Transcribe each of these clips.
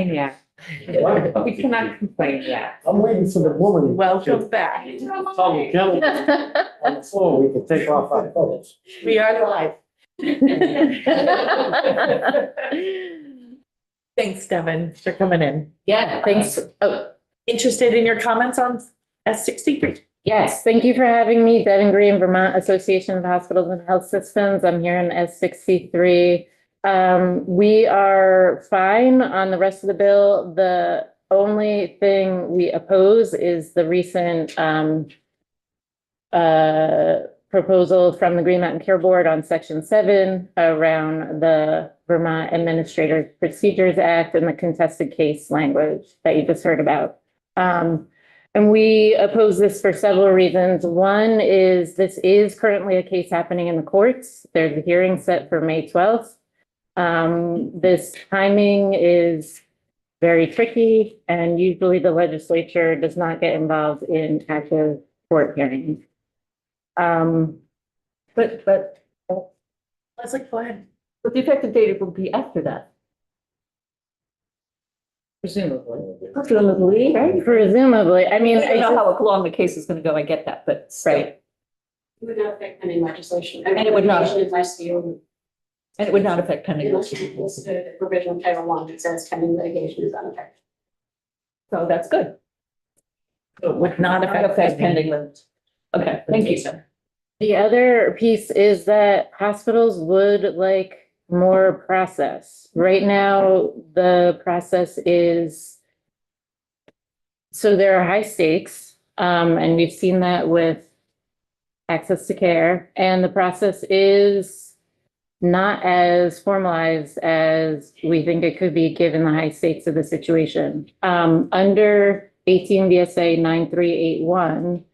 complain yet. We cannot complain yet. I'm waiting for the woman. Welcome back. Tell me, gentlemen, on the floor, we can take off our clothes. We are live. Thanks, Devin, for coming in. Yeah, Thanks. Oh, interested in your comments on S63? yes, thank you for having me. Devin Green, Vermont Association of Hospitals and Health Systems. I'm here in S63. We are fine on the rest of the bill. The only thing we oppose is the recent proposal from the Green Mountain Care Board on Section 7 around the Vermont Administrative Procedures Act and the contested case language that you just heard about. And we oppose this for several reasons. One is this is currently a case happening in the courts. There's a hearing set for May 12th. This timing is very tricky, and usually the legislature does not get involved in active court hearings. But Leslie, go ahead. But the effective date will be after that. Presumably. Presumably, right? Presumably, I mean, I don't know I how long the case is gonna go, I get that, but. still. Right. It would not affect pending legislation. And it would not. Unless you, And it would not affect pending unless you litigation. listen to the provision of Title I that says pending litigation is unaffected. So that's good. It would not Not affect affect pending limits. Okay, thank you. the other piece is that hospitals would like more process. Right now, the process is, so there are high stakes, and we've seen that with access to care, and the process is not as formalized as we think it could be given the high stakes of the situation. Under 18 VSA 9381,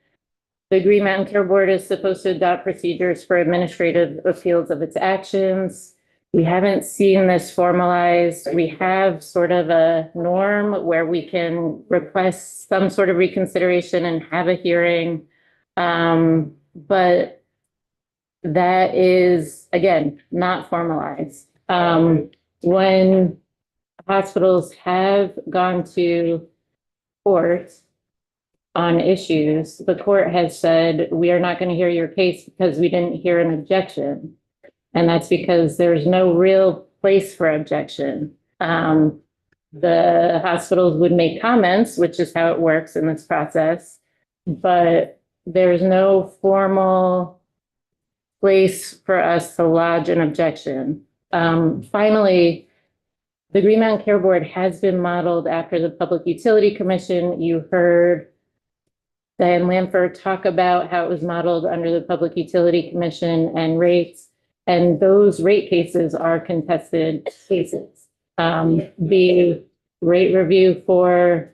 the Green Mountain Care Board is supposed to adopt procedures for administrative appeals of its actions. We haven't seen this formalized. We have sort of a norm where we can request some sort of reconsideration and have a hearing. But that is, again, not formalized. When hospitals have gone to court on issues, the court has said, we are not going to hear your case because we didn't hear an objection. And that's because there's no real place for objection. The hospitals would make comments, which is how it works in this process, but there's no formal place for us to lodge an objection. Finally, the Green Mountain Care Board has been modeled after the Public Utility Commission. You heard Diane Lamford talk about how it was modeled under the Public Utility Commission and rates. And those rate cases are contested cases. The rate review for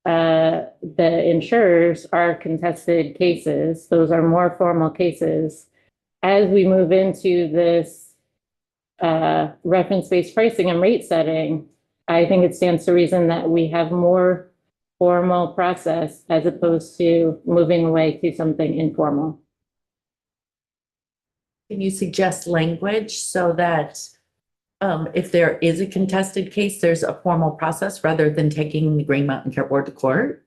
the insurers are contested cases. Those are more formal cases. As we move into this reference-based pricing and rate setting, I think it stands to reason that we have more formal process as opposed to moving away to something informal. Can you suggest language so that if there is a contested case, there's a formal process rather than taking the Green Mountain Care Board to court?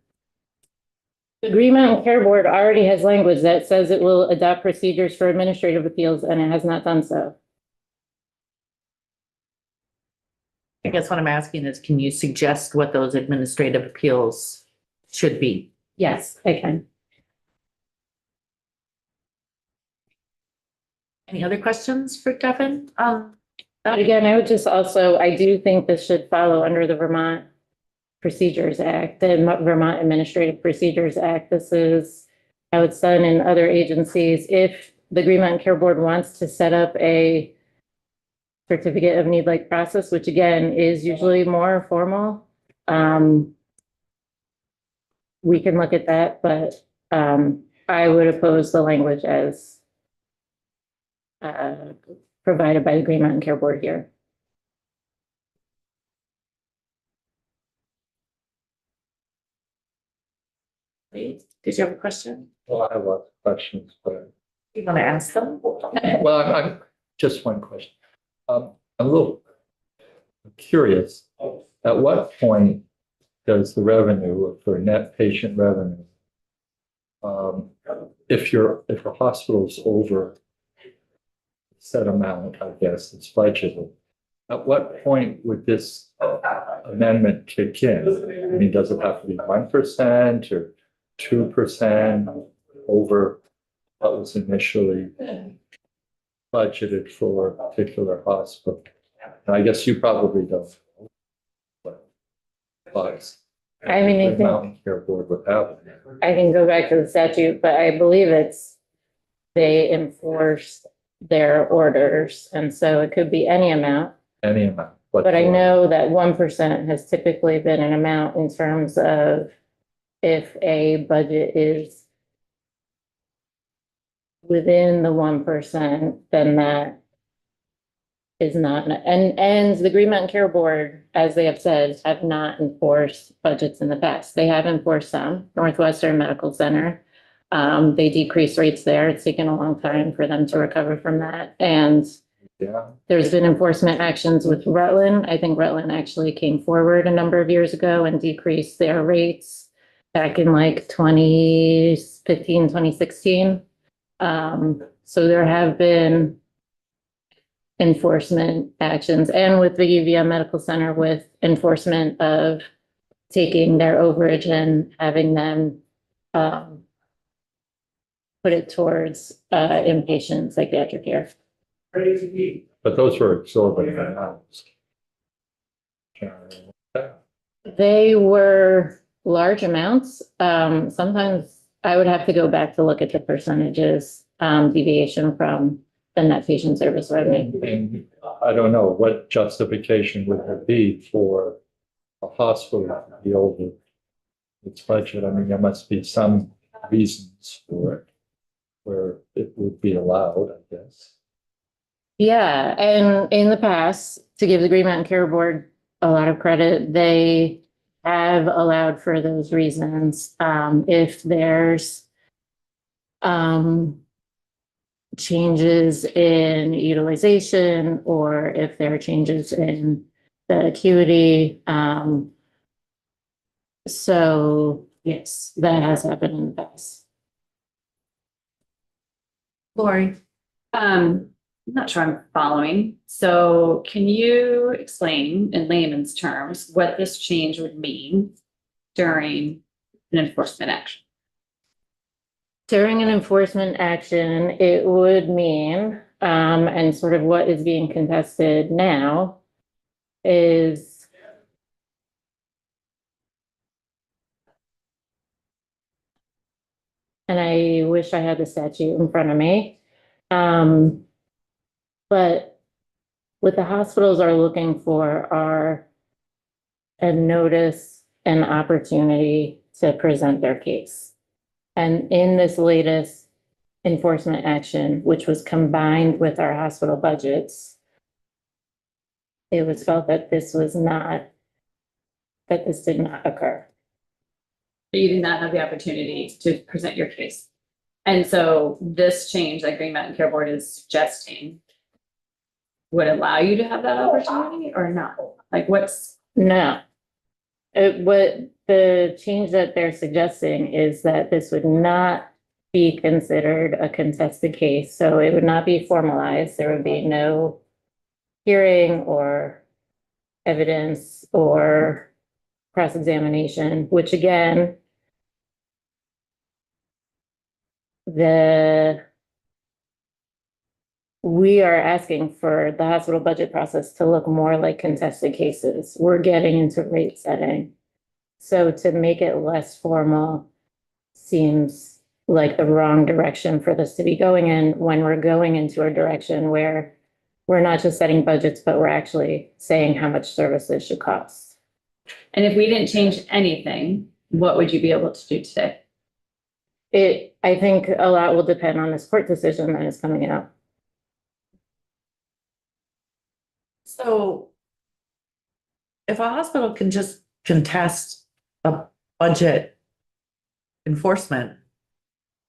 The Green Mountain Care Board already has language that says it will adopt procedures for administrative appeals, and it has not done so. I guess what I'm asking is, can you suggest what those administrative appeals should be? Yes, I can. Any other questions for Devin? But again, I would just also, I do think this should follow under the Vermont Procedures Act, the Vermont Administrative Procedures Act. This is how it's done in other agencies. If the Green Mountain Care Board wants to set up a certificate of need-like process, which again is usually more formal, we can look at that, but I would oppose the language as provided by the Green Mountain Care Board here. Did you have a question? Well, I have lots of questions, but. You want to ask them? Well, I'm just one question. I'm a little curious At what point does the revenue for net patient revenue, if a hospital's over a set amount, I guess, it's budgeted, at what point would this amendment kick in? I mean, does it have to be 1% or 2% over what was initially budgeted for a particular hospital? And I guess you probably don't. But I mean, I the think- Mountain Care Board would have it. I can go back to the statute, but I believe they enforce their orders. And so it could be any amount. Any amount. But I know that 1% has typically been an amount in terms of if a budget is within the 1%, then that is not, and the Green Mountain Care Board, as they have said, have not enforced budgets in the past. They have enforced some, Northwestern Medical Center. They decreased rates there. It's taken a long time for them to recover from that. And Yeah, there's been enforcement actions with Rutland. I think Rutland actually came forward a number of years ago and decreased their rates back in like 2015, 2016. So there have been enforcement actions, and with the UVM Medical Center with enforcement of taking their overage and having them put it towards inpatient psychiatric care. but those were exorbitant amounts. They were large amounts. Sometimes I would have to go back to look at the percentages, deviation from the net patient service revenue. And I don't know, what justification would there be for a hospital to be over its budget? I mean, there must be some reasons for it where it would be allowed, I guess. Yeah, and in the past, to give the Green Mountain Care Board a lot of credit, they have allowed for those reasons. If there's changes in utilization, or if there are changes in the acuity. So yes, that has happened in the past. Lori, I'm not sure I'm following. So can you explain in layman's terms what this change would mean during an enforcement action? During an enforcement action, it would mean, and sort of what is being contested now is and I wish I had the statute in front of me. But what the hospitals are looking for are a notice and opportunity to present their case. And in this latest enforcement action, which was combined with our hospital budgets, it was felt that this did not occur. But you did not have the opportunity to present your case. And so this change that Green Mountain Care Board is suggesting would allow you to have that opportunity or not? Like what's? No. What the change that they're suggesting is that this would not be considered a contested case. So it would not be formalized. There would be no hearing or evidence or cross-examination, which again, we are asking for the hospital budget process to look more like contested cases. We're getting into rate setting. So to make it less formal seems like the wrong direction for this to be going in when we're going into a direction where we're not just setting budgets, but we're actually saying how much services should cost. And if we didn't change anything, what would you be able to do today? I think a lot will depend on this court decision that is coming out. so if a hospital can just contest a budget enforcement,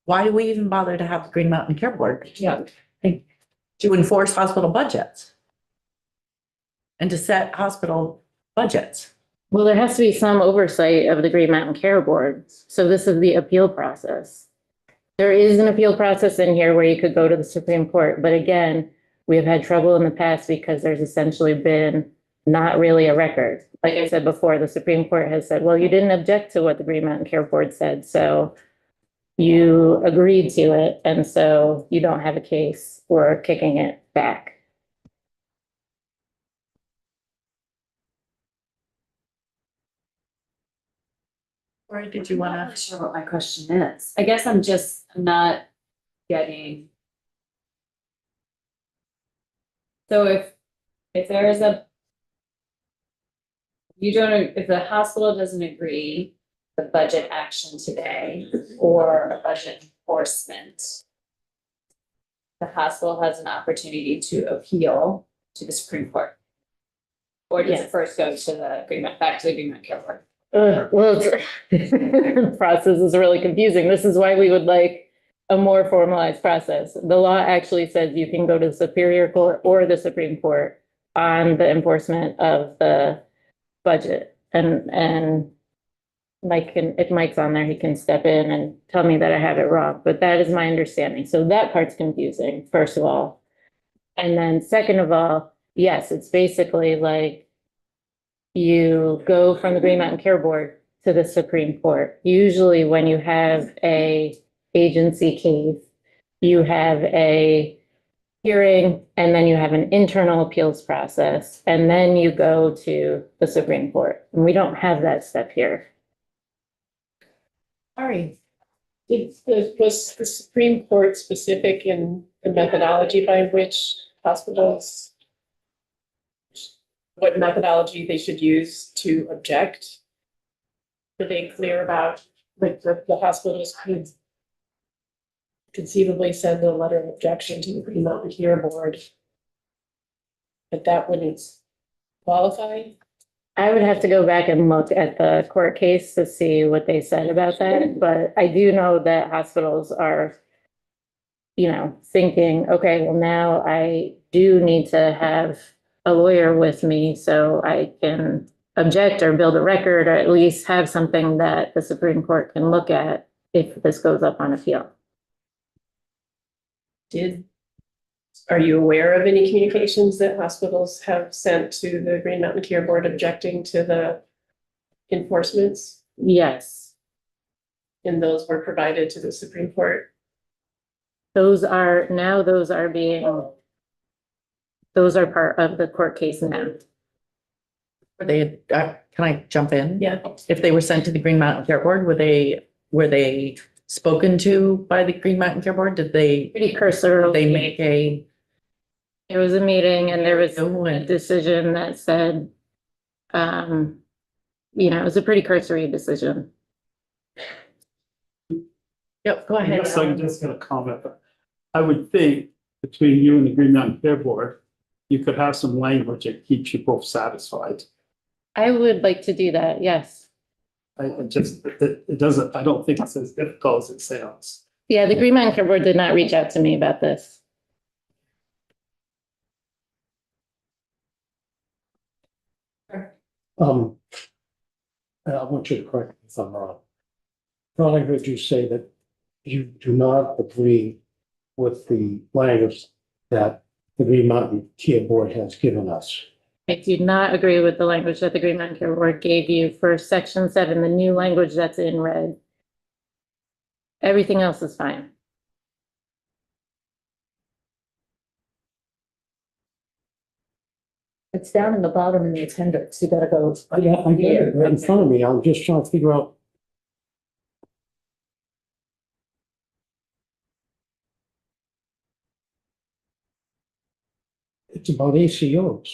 why do we even bother to have the Green Mountain Care Board? Yeah. To enforce hospital budgets and to set hospital budgets. Well, there has to be some oversight of the Green Mountain Care Board. So this is the appeal process. There is an appeal process in here where you could go to the Supreme Court, but again, we have had trouble in the past because there's essentially been not really a record. Like I said before, the Supreme Court has said, well, you didn't object to what the Green Mountain Care Board said, so you agreed to it, and so you don't have a case for kicking it back. Or did you I'm wanna? not really sure what my question is. I guess I'm not getting. So if there is if the hospital doesn't agree the budget action today or a budget enforcement, the hospital has an opportunity to appeal to the Supreme Court. Or does it Yes. first go to the agreement, back to the agreement care board? Well, the process is really confusing. This is why we would like a more formalized process. The law actually says you can go to the Superior Court or the Supreme Court on the enforcement of the budget. And Mike can, if Mike's on there, he can step in and tell me that I have it wrong, but that is my understanding. So that part's confusing, first of all. And then second of all, yes, it's basically like you go from the Green Mountain Care Board to the Supreme Court. Usually when you have a agency case, you have a hearing and then you have an internal appeals process and then you go to the Supreme Court. And we don't have that step here. Sorry. Was the Supreme Court specific in the methodology by which hospitals, what methodology they should use to object? Were they clear about, like, the hospitals could conceivably send a letter of objection to the Green Mountain Care Board, but that wouldn't qualify? I would have to go back and look at the court case to see what they said about that, but I do know that hospitals are, thinking, okay, well, now I do need to have a lawyer with me so I can object or build a record or at least have something that the Supreme Court can look at if this goes up on appeal. Are you aware of any communications that hospitals have sent to the Green Mountain Care Board objecting to the enforcements? Yes, And those were provided to the Supreme Court? those are part of the court case now. Were they, can I jump in? Yeah. If they were sent to the Green Mountain Care Board, were they spoken to by the Green Mountain Care Board? Did they Pretty cursory. make a? There was a meeting and there was a And- decision that said, it was a pretty cursory decision. Yep, go ahead. Yes, I'm just gonna comment. I would think between you and the Green Mountain Care Board, you could have some language that keeps you both satisfied. I would like to do that, yes. It doesn't, I don't think it's as difficult as it sounds. Yeah, the Green Mountain Care Board did not reach out to me about this. I want you to correct me if I'm wrong. I thought I heard you say that you do not agree with the language that the Green Mountain Care Board has given us. I do not agree with the language that the Green Mountain Care Board gave you for section 7, the new language that's in red. Everything else is fine. It's down in the bottom in the appendix. You gotta go. I get it right in front of me. I'm just trying to figure out. It's about ACOs.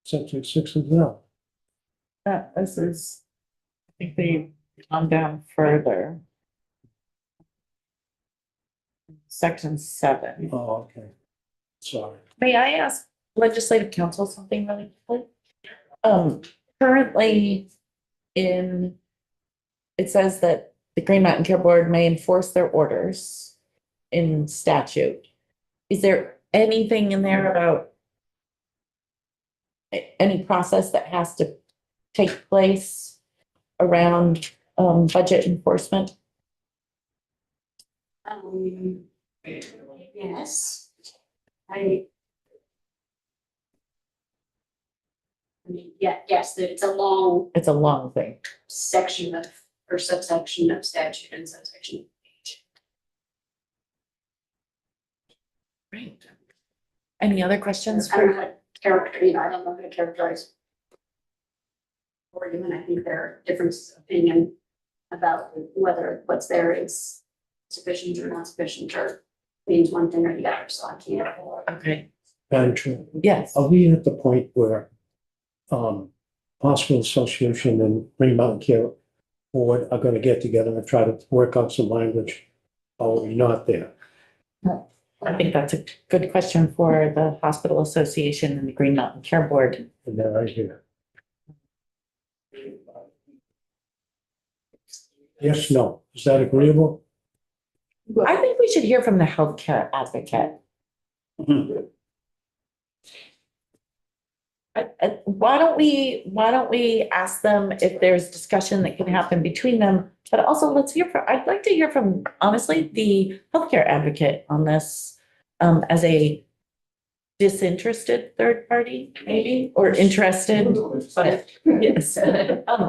Section 6 as well. This is, I think they've gone down further. Section 7. Oh, okay. Sorry. May I ask legislative counsel something really quickly? Currently it says that the Green Mountain Care Board may enforce their orders in statute. Is there anything in there about any process that has to take place around budget enforcement? Yes. I mean, yeah, yes, it's a long It's a long thing. section of, or subsection of statute and subsection. Great. Any other questions I don't for? know how to character, you know, I don't know how to characterize. Or even I think there are differences of opinion about whether what's there is sufficient or not sufficient, or means one thing or the other, so I can't. Okay, Madam Chair, yes. are we at the point where Hospital Association and Green Mountain Care Board are gonna get together and try to work out some language? Or are we not there? I think that's a good question for the Hospital Association and the Green Mountain Care Board. And then right here. Yes, no, is that agreeable? I think we should hear from the healthcare advocate. Mhm. Why don't we ask them if there's discussion that can happen between them? But also I'd like to hear from, honestly, the healthcare advocate on this, as a disinterested third party, maybe, or interested, but yes.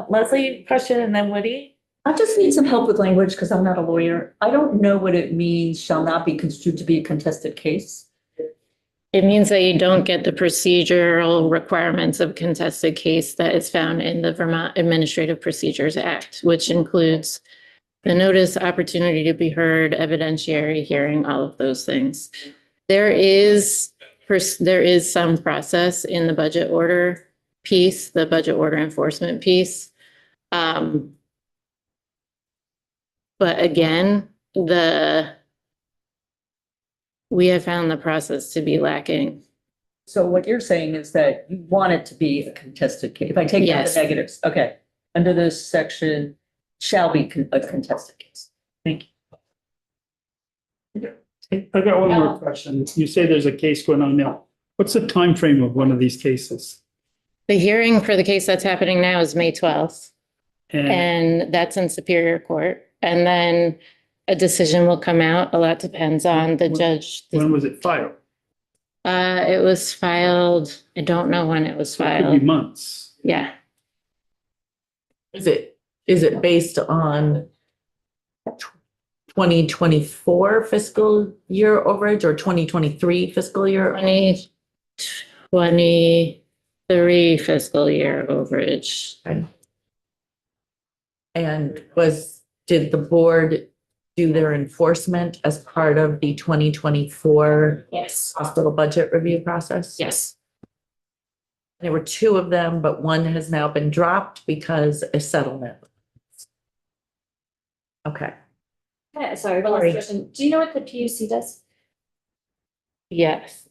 Leslie, question, and then Woody. I just need some help with language because I'm not a lawyer. I don't know what it means, shall not be construed to be a contested case. It means that you don't get the procedural requirements of contested case that is found in the Vermont Administrative Procedures Act, which includes the notice, opportunity to be heard, evidentiary hearing, all of those things. There is some process in the budget order piece, the budget order enforcement piece. But again, we have found the process to be lacking. So what you're saying is that you want it to be a contested case. If I take out Yes. the negatives, okay, under this section shall be a contested case. Thank you. I got one more question. You say there's a case going on now. What's the time frame of one of these cases? The hearing for the case that's happening now is May 12th, And and that's in Superior Court. And then a decision will come out. A lot depends on the judge. when was it filed? It was filed, I don't know when it was It could be filed. months. Yeah, Is it based on 2024 fiscal year overage or 2023 fiscal year? 2023 fiscal year overage. And did the board do their enforcement as part of the 2024 Yes. hospital budget review process? Yes. There were two of them, but one has now been dropped because a settlement. Okay, Sorry, one Sorry. last question. Do you know what the PUC does? Yes.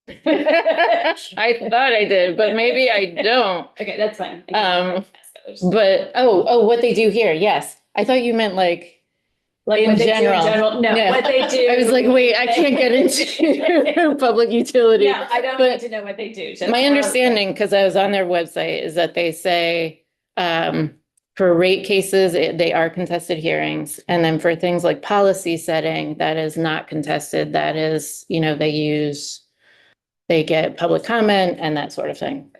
I thought I did, but maybe I don't. Okay, that's fine. I can ask others. But, what they do here, yes. I thought you meant like in what they do general. No, Yeah. what they do. I was like, wait, I can't get into public utility. Yeah, I don't But need to know what they do. just My for- understanding, because I was on their website, is that they say, for rate cases, they are contested hearings. And then for things like policy setting, that is not contested. That is, they get public comment and that sort of thing.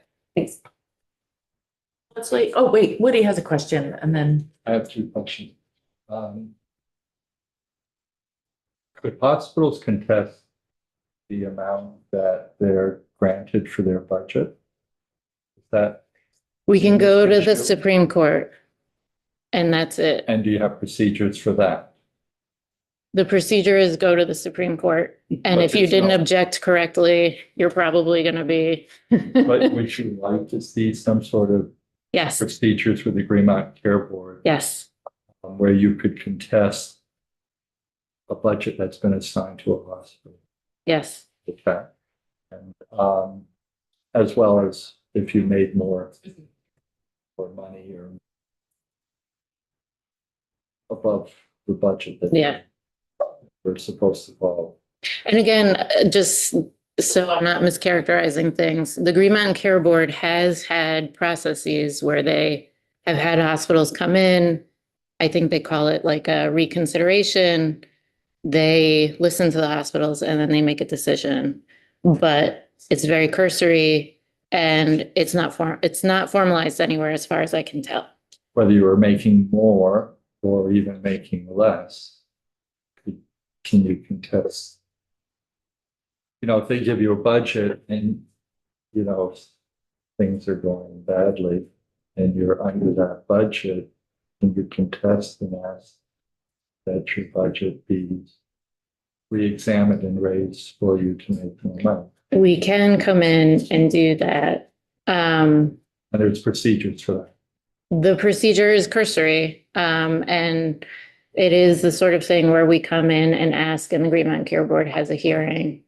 let's wait. Oh, wait, Woody has a question and then, I have two questions. Could hospitals contest the amount that they're granted for their budget? Is that, We can go to the Issue. Supreme Court. And that's it. and do you have procedures for that? The procedure is go to the Supreme Court. And But if you there's didn't no- object correctly, you're probably gonna be. But would you like to see some sort of Yes, procedures with the Green Mountain Care Board? yes, Where you could contest a budget that's been assigned to a hospital? yes. Okay. And, as well as if you made more money or above the budget that Yeah. we're supposed to follow. And again, just So I'm not mischaracterizing things. The Green Mountain Care Board has had processes where they have had hospitals come in. I think they call it like a reconsideration. They listen to the hospitals and then they make a decision. But it's very cursory and it's not formalized anywhere as far as I can tell. Whether you were making more or even making less, can you contest? You know, if they give you a budget and, you know, things are going badly and you're under that budget, can you contest and ask that your budget be re-examined and raised for you to make more money? We can come in and do that. And there's procedures for that. The procedure is cursory, and it is the sort of thing where we come in and ask and the Green Mountain Care Board has a hearing.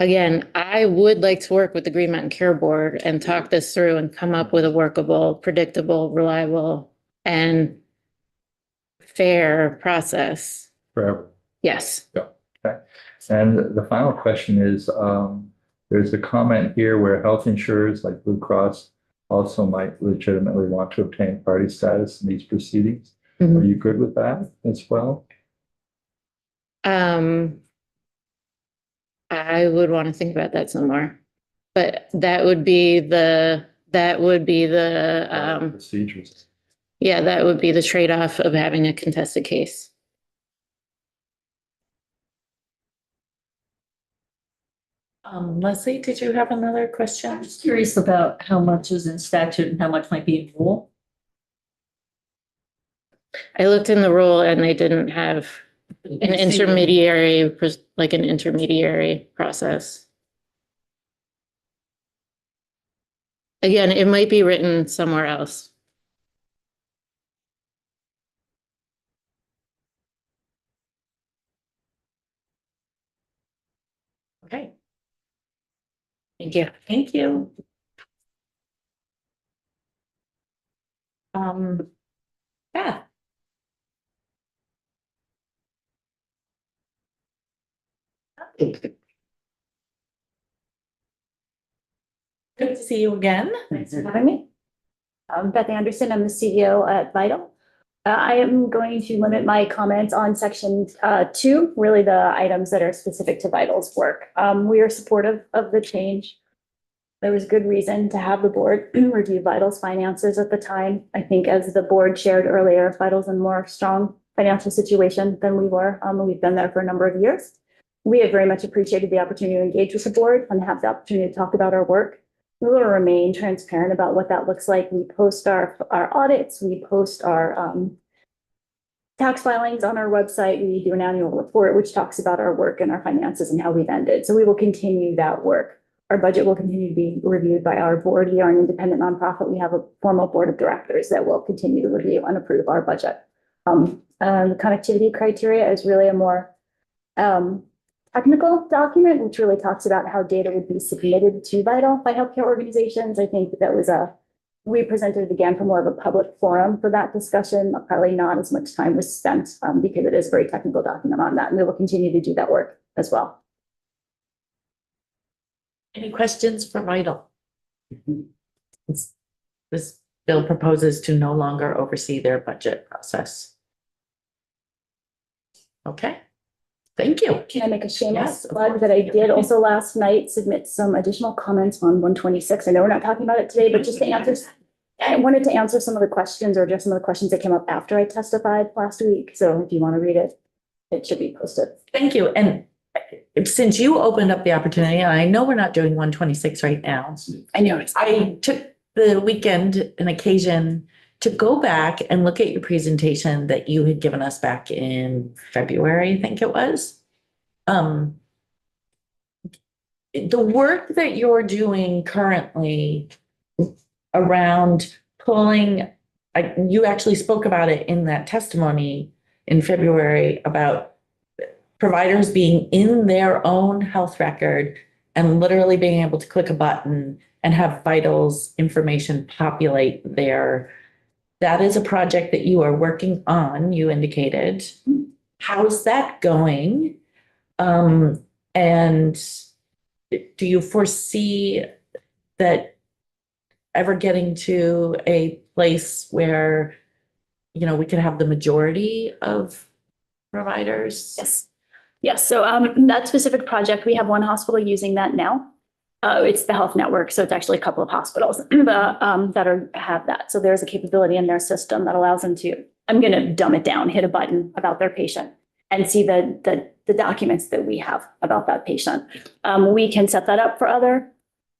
Again, I would like to work with the Green Mountain Care Board and talk this through and come up with a workable, predictable, reliable, and fair process. Forever. Yes. And the final question is, there's a comment here where health insurers like Blue Cross also might legitimately want to obtain party status in these proceedings. Are you good with that as well? I would want to think about that some more, but that would be the Procedures. yeah, that would be the trade-off of having a contested case. Leslie, did you have another question? I'm just curious about how much is in statute and how much might be in rule. I looked in the rule and they didn't have an intermediary, like an intermediary process. Again, it might be written somewhere else. Okay, Thank you. thank you. Yeah. Good to see you again. Thanks for having me. I'm Beth Anderson. I'm the CEO at Vital. I am going to limit my comments on section 2, really the items that are specific to Vital's work. We are supportive of the change. There was good reason to have the board review Vital's finances at the time. I think as the board shared earlier, Vital's in a more strong financial situation than we were. We've been there for a number of years. We have very much appreciated the opportunity to engage with the board and have the opportunity to talk about our work. We will remain transparent about what that looks like. We post our audits, we post our tax filings on our website. We do an annual report, which talks about our work and our finances and how we've ended. So we will continue that work. Our budget will continue to be reviewed by our board. We are an independent nonprofit. We have a formal board of directors that will continue to review and approve our budget. The connectivity criteria is really a more technical document, which really talks about how data would be submitted to Vital by healthcare organizations. I think that was we presented it again for more of a public forum for that discussion. Probably not as much time was spent because it is a very technical document on that. And we will continue to do that work as well. Any questions for Vital? This bill proposes to no longer oversee their budget process. Okay, thank you. Can I make a shameless Yes, of plug course. that I did also last night submit some additional comments on 126. I know we're not talking about it today, but just to answer, I wanted to answer some of the questions or just some of the questions that came up after I testified last week. So if you want to read it, it should be posted. Thank you. And since you opened up the opportunity, and I know we're not doing 126 right now, I know. I took the weekend, an occasion to go back and look at your presentation that you had given us back in February, I think it was. The work that you're doing currently around pulling, you actually spoke about it in that testimony in February about providers being in their own health record and literally being able to click a button and have Vital's information populate there. That is a project that you are working on, you indicated. How's that going? And And do you foresee that ever getting to a place where, you know, we could have the majority of providers? Yes. Yes. So that specific project, we have one hospital using that now. It's the health network. So it's actually a couple of hospitals that have that. So there's a capability in their system that allows them to, I'm going to dumb it down, hit a button about their patient and see the documents that we have about that patient. We can set that up for other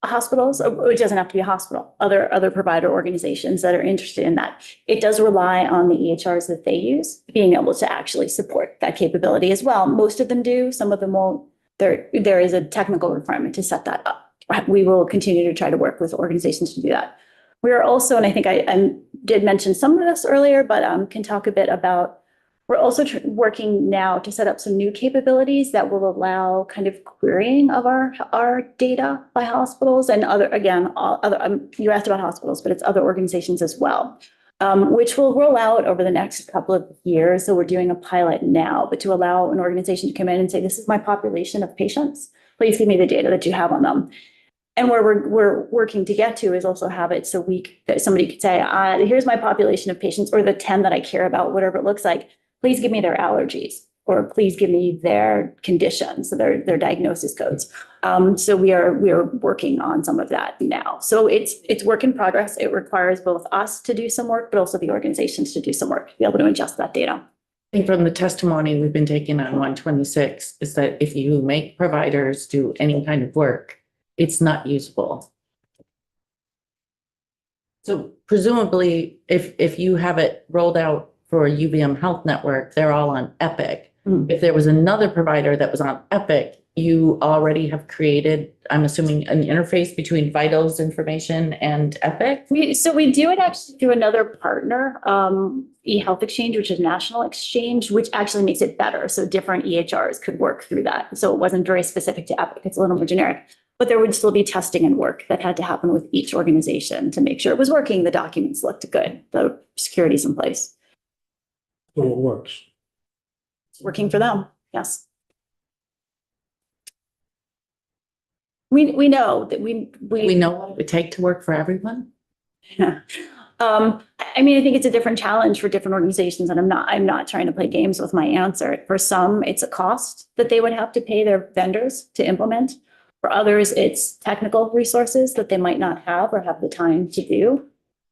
hospitals. It doesn't have to be a hospital, other provider organizations that are interested in that. It does rely on the EHRs that they use, being able to actually support that capability as well. Most of them do, some of them won't. There is a technical requirement to set that up. We will continue to try to work with organizations to do that. We are also, and I think I did mention some of this earlier, but can talk a bit about, we're also working now to set up some new capabilities that will allow kind of querying of our data by hospitals and other, again, all other, you asked about hospitals, but it's other organizations as well, which will roll out over the next couple of years. So we're doing a pilot now, but to allow an organization to come in and say, this is my population of patients. Please give me the data that you have on them. And where we're working to get to is also have it so that somebody could say, here's my population of patients, or the 10 that I care about, whatever it looks like. Please give me their allergies, or please give me their conditions, their diagnosis codes. So we are working on some of that now. So it's work in progress. It requires both us to do some work, but also the organizations to do some work to be able to ingest that data. I think from the testimony we've been taking on 126 is that if you make providers do any kind of work, it's not usable. So presumably, if you have it rolled out for a UVM Health Network, they're all on Epic. If there was another provider that was on Epic, you already have created, I'm assuming, an interface between Vital's information and Epic? We do it actually through another partner, eHealth Exchange, which is National Exchange, which actually makes it better. So different EHRs could work through that. So it wasn't very specific to Epic. It's a little more generic. But there would still be testing and work that had to happen with each organization to make sure it was working. The documents looked good. The security's in place. So it works. It's working for them. Yes. We know that we know what it would take to work for everyone? I mean, I think it's a different challenge for different organizations, and I'm not trying to play games with my answer. For some, it's a cost that they would have to pay their vendors to implement. For others, it's technical resources that they might not have or have the time to do.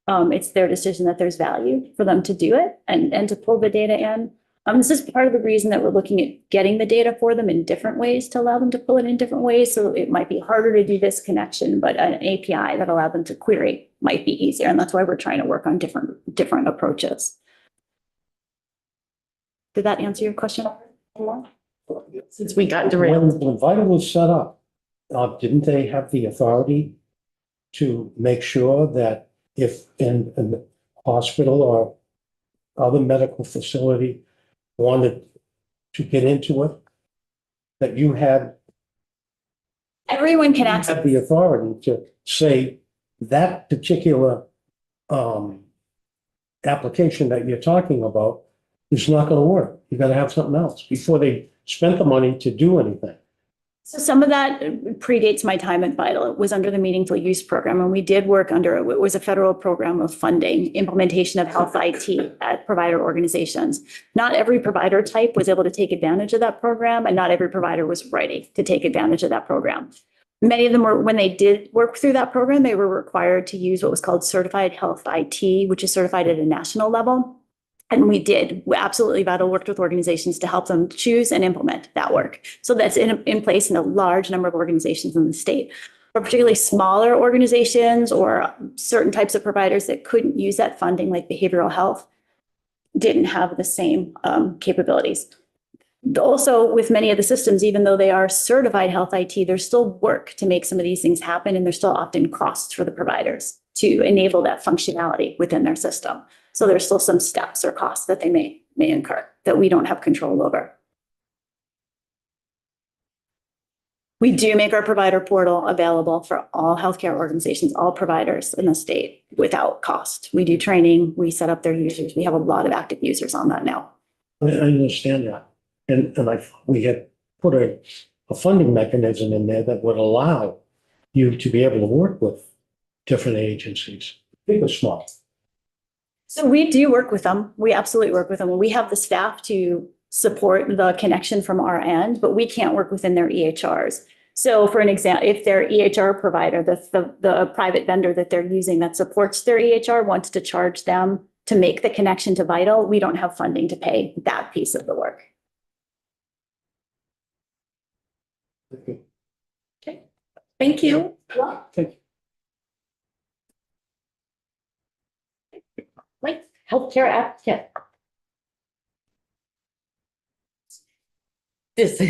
It's their decision that there's value for them to do it and to pull the data in. This is part of the reason that we're looking at getting the data for them in different ways to allow them to pull it in different ways. So it might be harder to do this connection, but an API that allowed them to query might be easier. And that's why we're trying to work on different approaches. Did that answer your question? Since we got derailed. When Vital was set up, didn't they have the authority to make sure that if in a hospital or other medical facility wanted to get into it, that you had Everyone can access. the authority to say that particular application that you're talking about is not going to work. You got to have something else before they spent the money to do anything. So some of that predates my time at Vital. It was under the Meaningful Use Program, and we did work under, it was a federal program of funding implementation of health IT at provider organizations. Not every provider type was able to take advantage of that program, and not every provider was ready to take advantage of that program. Many of them were, when they did work through that program, they were required to use what was called Certified Health IT, which is certified at a national level. And we did. We absolutely, Vital worked with organizations to help them choose and implement that work. So that's in place in a large number of organizations in the state. But particularly smaller organizations or certain types of providers that couldn't use that funding, like behavioral health, didn't have the same capabilities. Also, with many of the systems, even though they are certified health IT, there's still work to make some of these things happen, and there's still often costs for the providers to enable that functionality within their system. So there's still some steps or costs that they may incur that we don't have control over. We do make our provider portal available for all healthcare organizations, all providers in the state without cost. We do training, we set up their users. We have a lot of active users on that now. I understand that. And we had put a a funding mechanism in there that would allow you to be able to work with different agencies, big or small. So we do work with them. We absolutely work with them. We have the staff to support the connection from our end, but we can't work within their EHRs. So for an example, if their EHR provider, the private vendor that they're using that supports their EHR wants to charge them to make the connection to Vital, we don't have funding to pay that piece of the work. Thank you. Like healthcare advocate. This.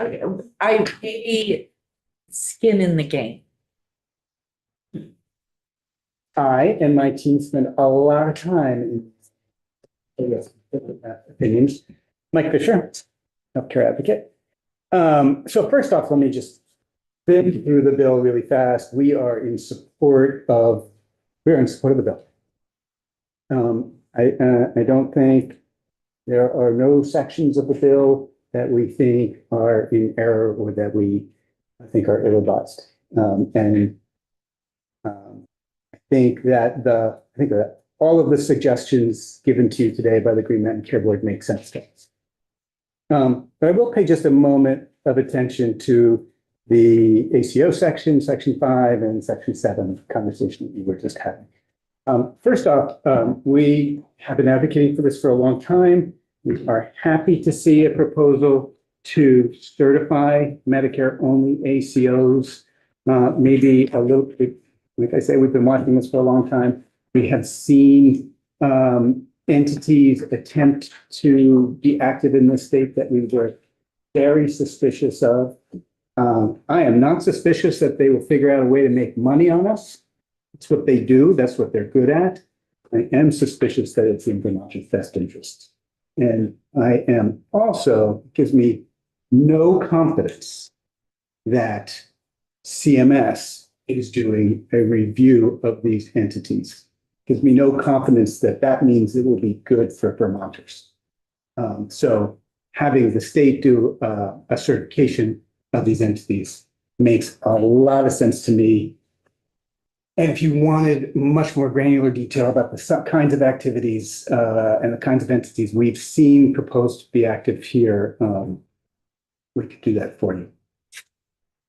Okay, I maybe skin in the game. I and my team spend a lot of time in opinions. Mike Fisher, healthcare advocate. So first off, let me just spin through the bill really fast. We're in support of the bill. I don't think there are no sections of the bill that we think are in error or that we think are ill-advised. I think that all of the suggestions given to you today by the Green Mountain Care Board make sense to us. But I will pay just a moment of attention to the ACO section, section 5 and section 7 conversation that we were just having. First off, we have been advocating for this for a long time. We are happy to see a proposal to certify Medicare-only ACOs. Maybe a little bit, like I say, we've been watching this for a long time. We have seen entities attempt to be active in this state that we were very suspicious of. I am not suspicious that they will figure out a way to make money on us. It's what they do. That's what they're good at. I am suspicious that it's in Vermont's best interest. And I am also, gives me no confidence that CMS is doing a review of these entities. Gives me no confidence that that means it will be good for Vermonters. So having the state do a certification of these entities makes a lot of sense to me. And if you wanted much more granular detail about the kinds of activities and the kinds of entities we've seen proposed to be active here, we could do that for you.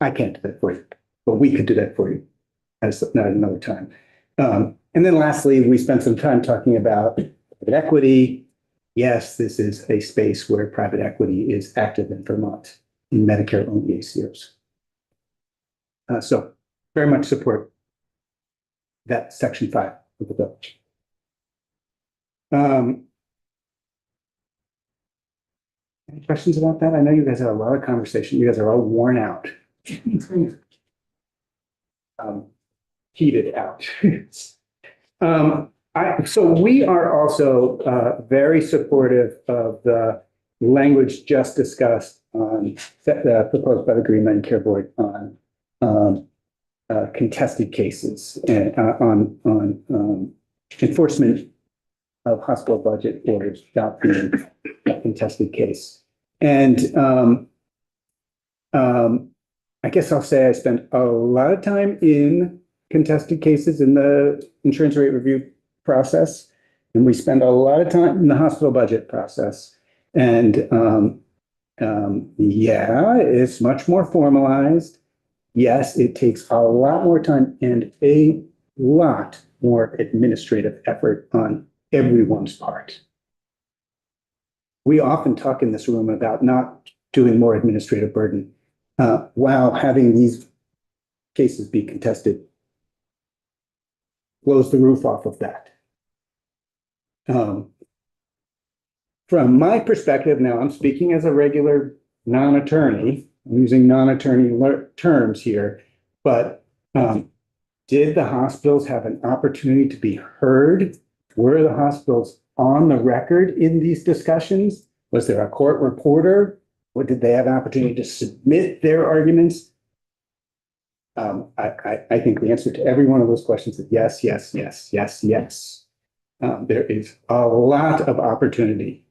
I can't do that for you, but we could do that for you at another time. And then lastly, we spent some time talking about private equity. Yes, this is a space where private equity is active in Vermont in Medicare-only ACOs. So very much support that section 5 of the bill. Any questions about that? I know you guys had a lot of conversation. You guys are all worn out. Heated out. So we are also very supportive of the language just discussed on proposed by the Green Mountain Care Board on contested cases and on enforcement of hospital budget orders without being a contested case. And I guess I'll say I spent a lot of time in contested cases in the insurance rate review process, and we spend a lot of time in the hospital budget process. And yeah, it's much more formalized. Yes, it takes a lot more time and a lot more administrative effort on everyone's part. We often talk in this room about not doing more administrative burden while having these cases be contested blows the roof off of that. From my perspective, now I'm speaking as a regular non-attorney, I'm using non-attorney terms here, but did the hospitals have an opportunity to be heard? Were the hospitals on the record in these discussions? Was there a court reporter? Or did they have an opportunity to submit their arguments? I think the answer to every one of those questions is yes, yes, yes, yes, yes. There is a lot of opportunity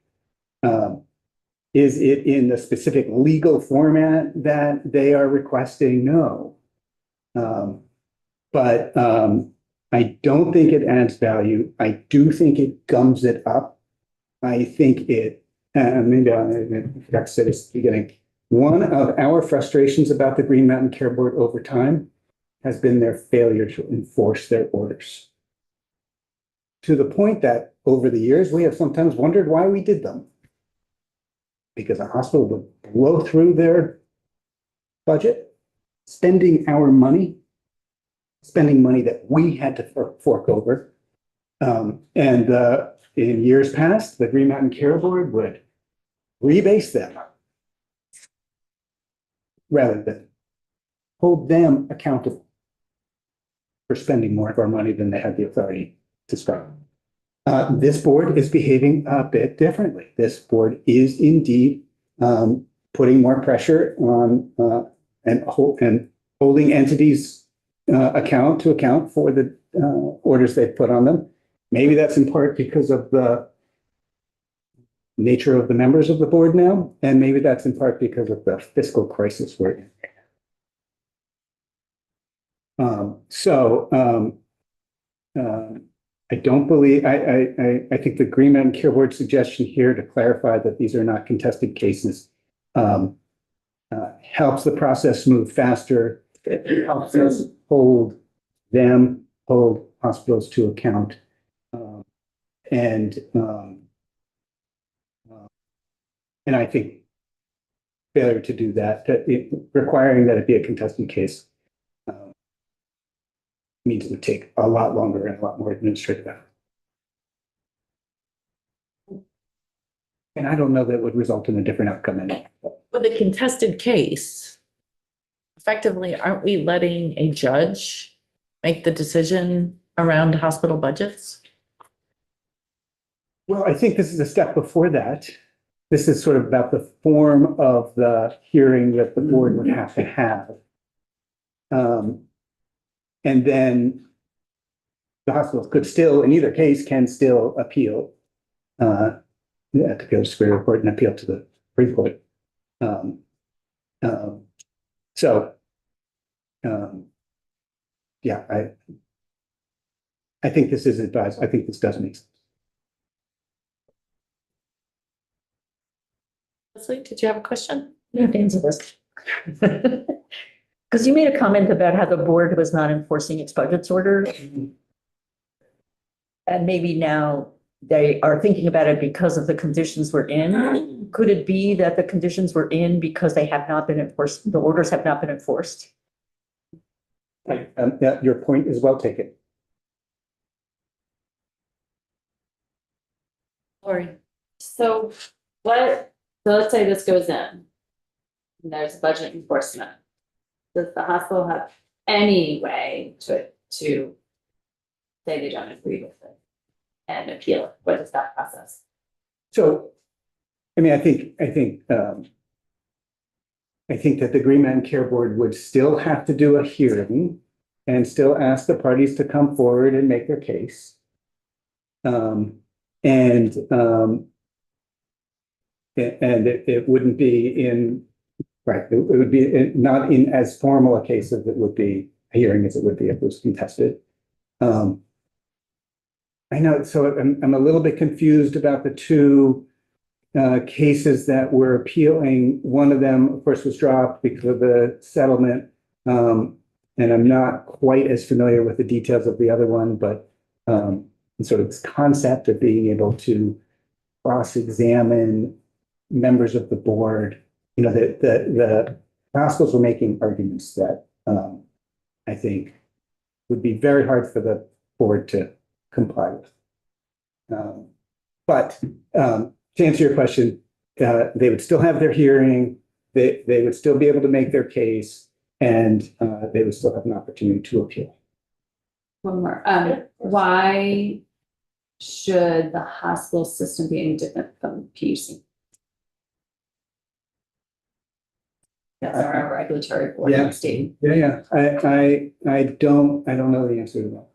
Is it in the specific legal format that they are requesting? No. But I don't think it adds value. I do think it gums it up. I think it, maybe I forgot to say this at the beginning. One of our frustrations about the Green Mountain Care Board over time has been their failure to enforce their orders. To the point that over the years, we have sometimes wondered why we did them. Because a hospital would blow through their budget, spending our money, spending money that we had to fork over. In years past, the Green Mountain Care Board would rebase them rather than hold them accountable for spending more of our money than they had the authority to spend. This board is behaving a bit differently. This board is indeed putting more pressure on and holding entities account for the orders they've put on them. Maybe that's in part because of the nature of the members of the board now, and maybe that's in part because of the fiscal crisis we're in. I don't believe, I think the Green Mountain Care Board suggestion here to clarify that these are not contested cases helps the process move faster. It helps us hold hospitals to account. And I think failure to do that, requiring that it be a contested case means it would take a lot longer and a lot more administrative effort. And I don't know that it would result in a different outcome anyway. With a contested case, effectively, aren't we letting a judge make the decision around hospital budgets? Well, I think this is a step before that. This is sort of about the form of the hearing that the board would have to have. And then the hospitals could still, in either case, can still appeal to go to Superior Court and appeal to the Supreme Court. Yeah, I think this is advised. I think this does make sense. Leslie, did you have a question? You have to answer this. Because you made a comment about how the board was not enforcing its budgets order. And maybe now they are thinking about it because of the conditions we're in. Could it be that the conditions we're in because they have not been enforced, the orders have not been enforced? Your point is well taken. Lori. So let's say this goes in. And there's budget enforcement. Does the hospital have any way to say they don't agree with it and appeal it? What is that process? So, I mean, I think that the Green Mountain Care Board would still have to do a hearing and still ask the parties to come forward and make their case. It wouldn't be in, right, it would be not in as formal a case as it would be a hearing as it would be if it was contested. I know, so I'm a little bit confused about the two cases that we're appealing. One of them, of course, was dropped because of the settlement. And I'm not quite as familiar with the details of the other one, but sort of this concept of being able to cross-examine members of the board, you know, the hospitals were making arguments that I think would be very hard for the board to comply with. But to answer your question, they would still have their hearing, they would still be able to make their case, and they would still have an opportunity to appeal. One more. Why should the hospital system be any different from PUC? That's our regulatory board in the state. Yeah. I don't know the answer to that.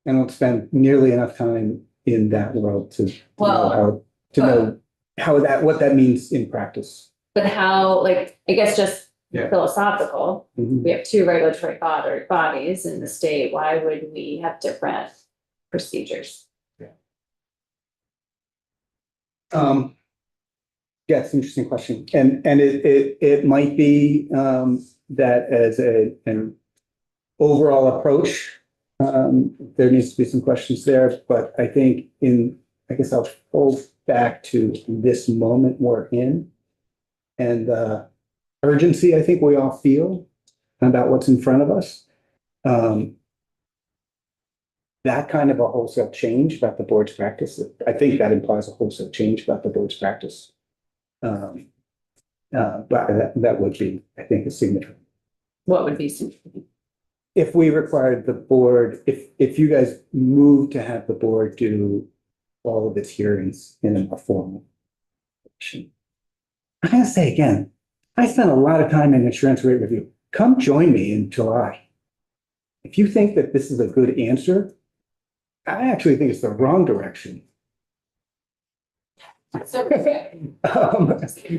I don't spend nearly enough time in that world to know what that means in practice. But how, like, I guess just Yeah. philosophical, Mhm. we have two regulatory bodies in the state, why would we have different procedures? Yeah, it's an interesting question. And it might be that as an overall approach, there needs to be some questions there, but I think I guess I'll pull back to this moment we're in and the urgency I think we all feel about what's in front of us. That kind of a wholesale change about the board's practice, I think that implies a wholesale change about the board's practice. But that would be, I think, a significant. What would be significant? If we required the board, if you guys moved to have the board do all of its hearings in a more formal fashion. I'm gonna say again, I spent a lot of time in insurance rate review. Come join me in July. If you think that this is a good answer, I actually think it's the wrong direction.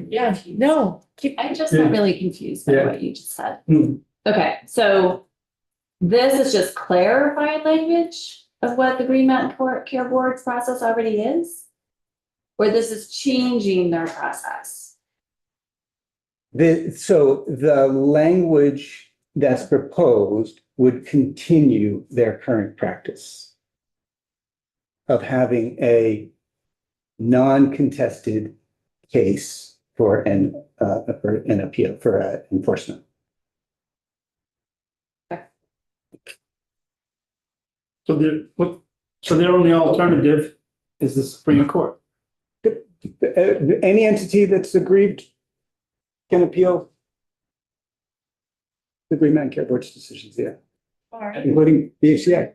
Yeah, no, I'm just not really confused by Yeah. what you just said. Hmm. Okay, so this is just clarified language of what the Green Mountain Care Board's process already is? Or this is changing their process? So the language that's proposed would continue their current practice of having a non-contested case for an appeal, for enforcement. So their only alternative is the Supreme Court. Any entity that's aggrieved can appeal the Green Mountain Care Board's decisions, yeah, including the HCA.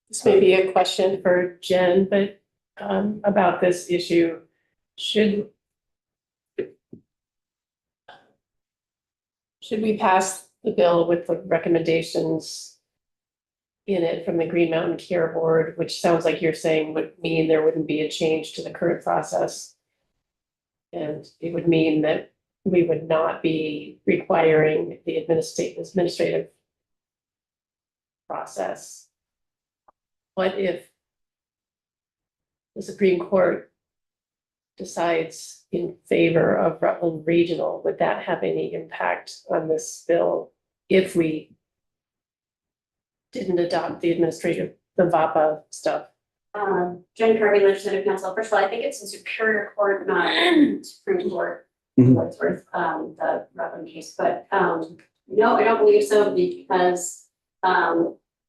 This may be a question for Jen, but about this issue, should we pass the bill with the recommendations in it from the Green Mountain Care Board, which sounds like you're saying would mean there wouldn't be a change to the current process? And it would mean that we would not be requiring the administrative process. What if the Supreme Court decides in favor of Rutland Regional? Would that have any impact on this bill if we didn't adopt the VAPA stuff? Jen Kirby, Legislative Council. First of all, I think it's in Superior Court, not Supreme Court. Mhm. What's worth, the Rutland case, but, no, I don't believe so because,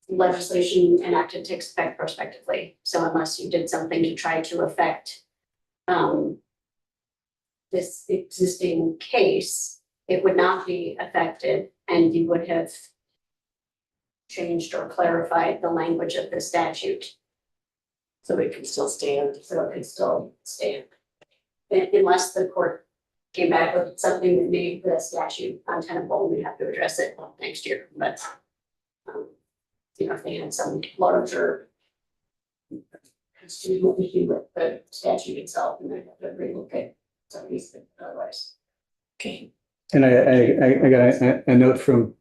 legislation enacted takes effect prospectively. So unless you did something to try to affect, this existing case, it would not be affected and you would have changed or clarified the language of the statute. So it can still stand. So it could still stand. Unless the court came back with something that made the statute untenable, we'd have to address it next year, but. If they had some larger. Issue with the statute itself, and they'd have to relook at some of these things otherwise. Okay. And I got a note from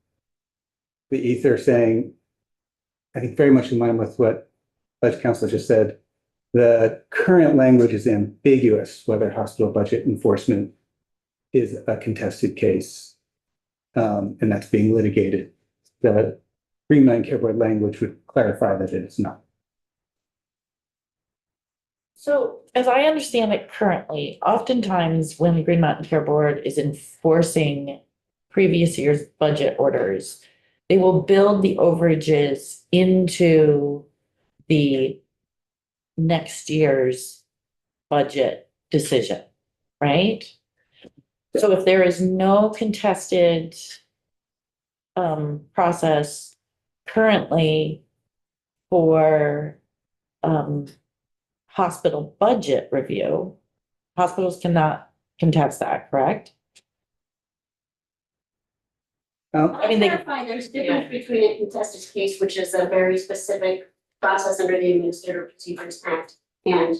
the ether saying, I think very much in line with what Budget Council just said, the current language is ambiguous whether hospital budget enforcement is a contested case, and that's being litigated. The Green Mountain Care Board language would clarify that it is not. So as I understand it currently, oftentimes when the Green Mountain Care Board is enforcing previous year's budget orders, they will build the overages into the next year's budget decision, right? So if there is no contested process currently for hospital budget review, hospitals cannot contest that, correct? I mean, they- Clarify, there's a difference between a contested case, which is a very specific process under the Administrative Procedures Act and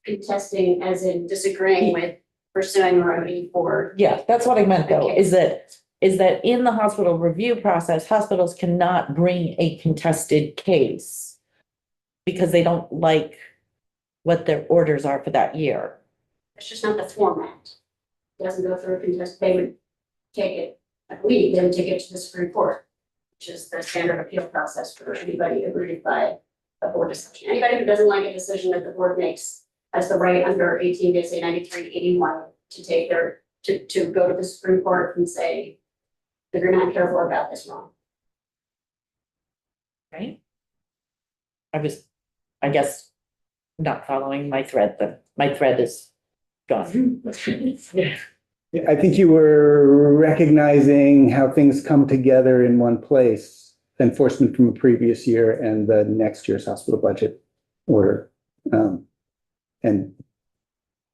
contesting as in disagreeing with pursuing a remedy for. Yeah, that's what I meant though, Okay. is that in the hospital review process, hospitals cannot bring a contested case because they don't like what their orders are for that year. It's just not the format. It doesn't go through a contest, they would take it, I believe, they would take it to the Supreme Court, which is the standard appeal process for anybody aggrieved by a board decision. Anybody who doesn't like a decision that the board makes has the right under 18 VSA 9381 to take their, to go to the Supreme Court and say, if you're not careful about this wrong. Right? I guess, not following my thread, my thread is gone. I think you were recognizing how things come together in one place, enforcement from a previous year and the next year's hospital budget order. And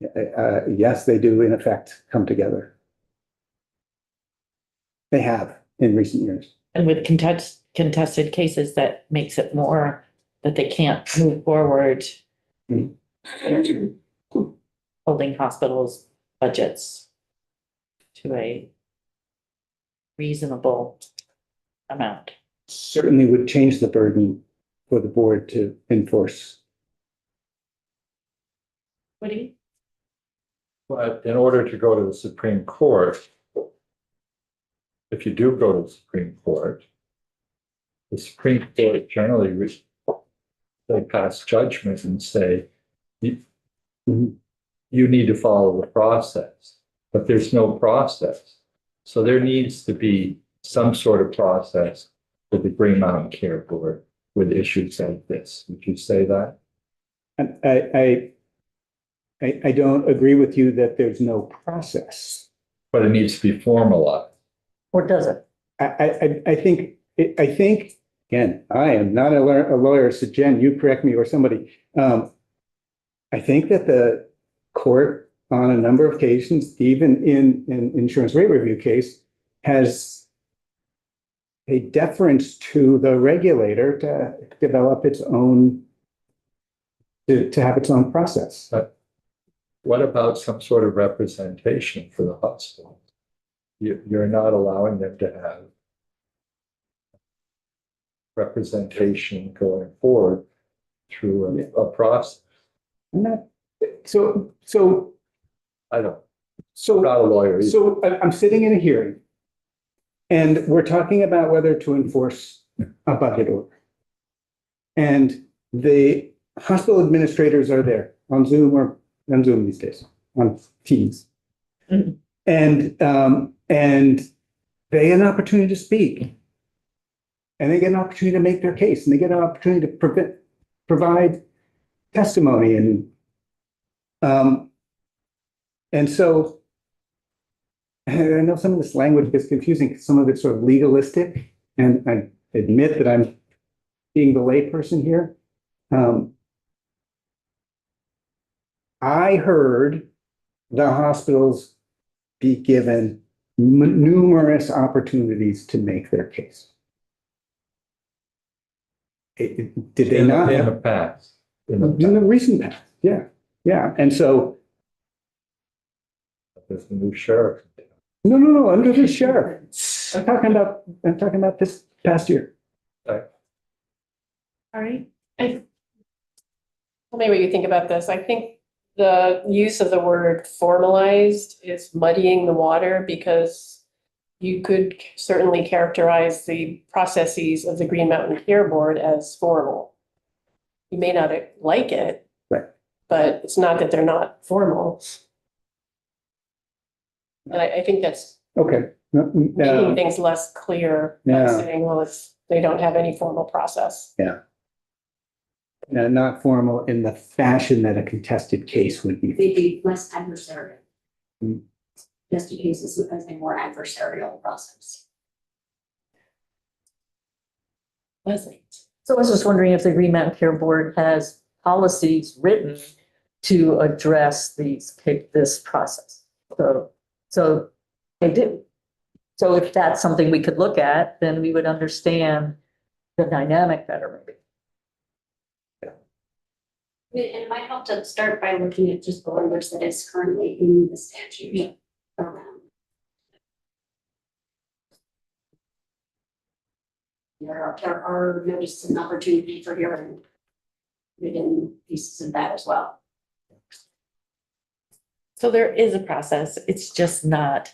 yes, they do in effect come together. They have in recent years. And with contested cases, that makes it more that they can't move forward. Holding hospitals' budgets to a reasonable amount. Certainly would change the burden for the board to enforce. Woody? But in order to go to the Supreme Court, if you do go to the Supreme Court, the Supreme Court generally they pass judgment and say, you need to follow the process, but there's no process. So there needs to be some sort of process with the Green Mountain Care Board with issues like this. Would you say that? I don't agree with you that there's no process. But it needs to be formalized. Or does it? I think, again, I am not a lawyer, so Jen, you correct me or somebody. I think that the court on a number of occasions, even in an insurance rate review case, has a deference to the regulator to develop its own, to have its own process. What about some sort of representation for the hospital? You're not allowing them to have representation going forward through a process. I'm not, I don't, I'm so not a lawyer either. So I'm sitting in a hearing and we're talking about whether to enforce a budget order. And the hospital administrators are there on Zoom or on Zoom these days, on Teams. Mhm. And they get an opportunity to speak. And they get an opportunity to make their case and they get an opportunity to provide testimony and so I know some of this language gets confusing because some of it's sort of legalistic, and I admit that I'm being the layperson here. I heard the hospitals be given numerous opportunities to make their case. Did they not? In the past. In the recent past, yeah. And so There's the new sheriff. No, under the sheriff. I'm talking about this past year. All right. Tell me what you think about this. I think the use of the word formalized is muddying the water because you could certainly characterize the processes of the Green Mountain Care Board as formal. You may not like it, Right. But it's not that they're not formal. And I think that's Okay. making things less clear by Yeah. saying, well, they don't have any formal process. Not formal in the fashion that a contested case would be. They'd be less adversarial. Mm. Just in cases as a more adversarial process. Leslie. So I was just wondering if the Green Mountain Care Board has policies written to address this process. So they do. So if that's something we could look at, then we would understand the dynamic better, maybe. And it might help to start by looking at just the language that is currently in the statute around. There are notices and opportunity for hearing within pieces of that as well. So there is a process. It's just not